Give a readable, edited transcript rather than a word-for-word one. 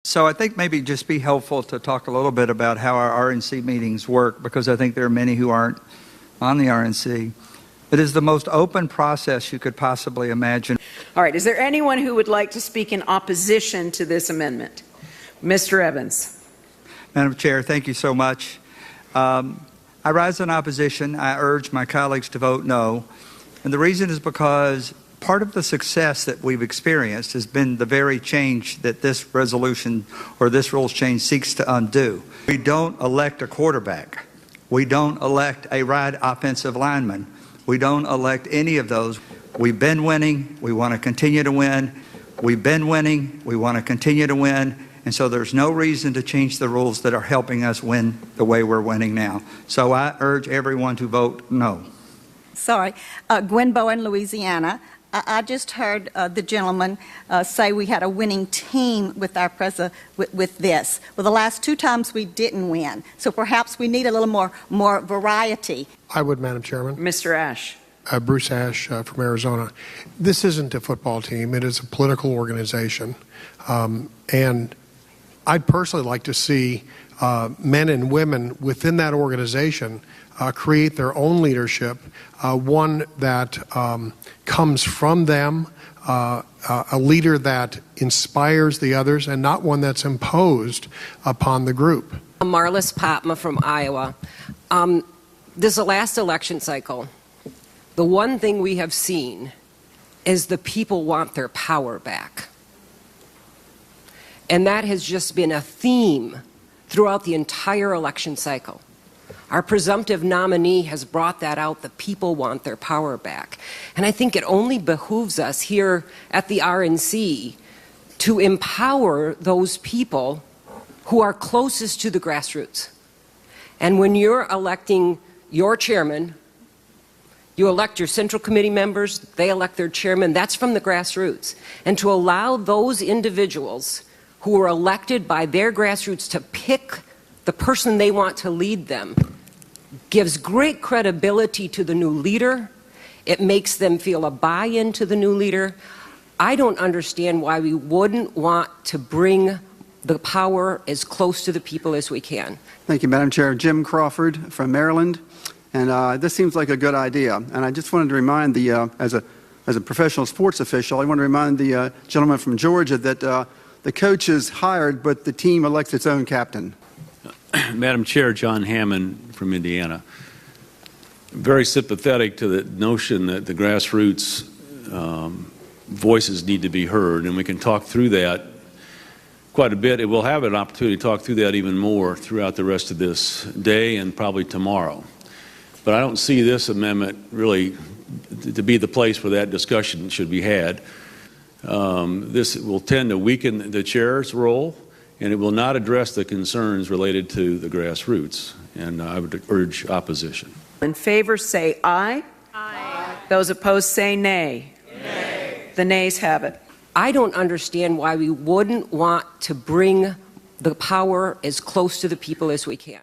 So I think maybe just be helpful to talk a little bit about how our RNC meetings work, because I think there are many who aren't on the RNC. It is the most open process you could possibly imagine. All right. Is there anyone who would like to speak in opposition to this amendment? Mr. Evans. Madam Chair, thank you so much. I rise in opposition. I urge my colleagues to vote no. And the reason is because part of the success that we've experienced has been the very change that this resolution or this rules change seeks to undo. We don't elect a quarterback. We don't elect a right offensive lineman. We don't elect any of those. We've been winning. We want to continue to win. We've been winning. We want to continue to win. And so there's no reason to change the rules that are helping us win the way we're winning now. So I urge everyone to vote no. Sorry. Gwen Bowen, Louisiana. I just heard the gentleman say we had a winning team with our with this. Well, the last two times we didn't win. So perhaps we need a little more variety. I would, Madam Chairman. Mr. Ashe. Bruce Ashe from Arizona. This isn't a football team. It is a political organization. And I'd personally like to see men and women within that organization create their own leadership, one that comes from them, a leader that inspires the others, and not one that's imposed upon the group. Marlis Patma from Iowa. This is the last election cycle. The one thing we have seen is the people want their power back. And that has just been a theme throughout the entire election cycle. Our presumptive nominee has brought that out. The people want their power back. And I think it only behooves us here at the RNC to empower those people who are closest to the grassroots. And when you're electing your chairman, you elect your Central Committee members, they elect their chairman, that's from the grassroots. And to allow those individuals who are elected by their grassroots to pick the person they want to lead them gives great credibility to the new leader. It makes them feel a buy-in to the new leader. I don't understand why we wouldn't want to bring the power as close to the people as we can. Thank you, Madam Chair. Jim Crawford from Maryland. And this seems like a good idea. And I just wanted to remind as a professional sports official, I want to remind the gentleman from Georgia that the coach is hired, but the team elects its own captain. Madam Chair, John Hammond from Indiana. Very sympathetic to the notion that the grassroots voices need to be heard, and we can talk through that quite a bit. We'll have an opportunity to talk through that even more throughout the rest of this day and probably tomorrow. But I don't see this amendment really to be the place where that discussion should be had. This will tend to weaken the chair's role, and it will not address the concerns related to the grassroots. And I would urge opposition. In favor, say aye. Aye. Those opposed, say nay. Nay. The nays have it. I don't understand why we wouldn't want to bring the power as close to the people as we can.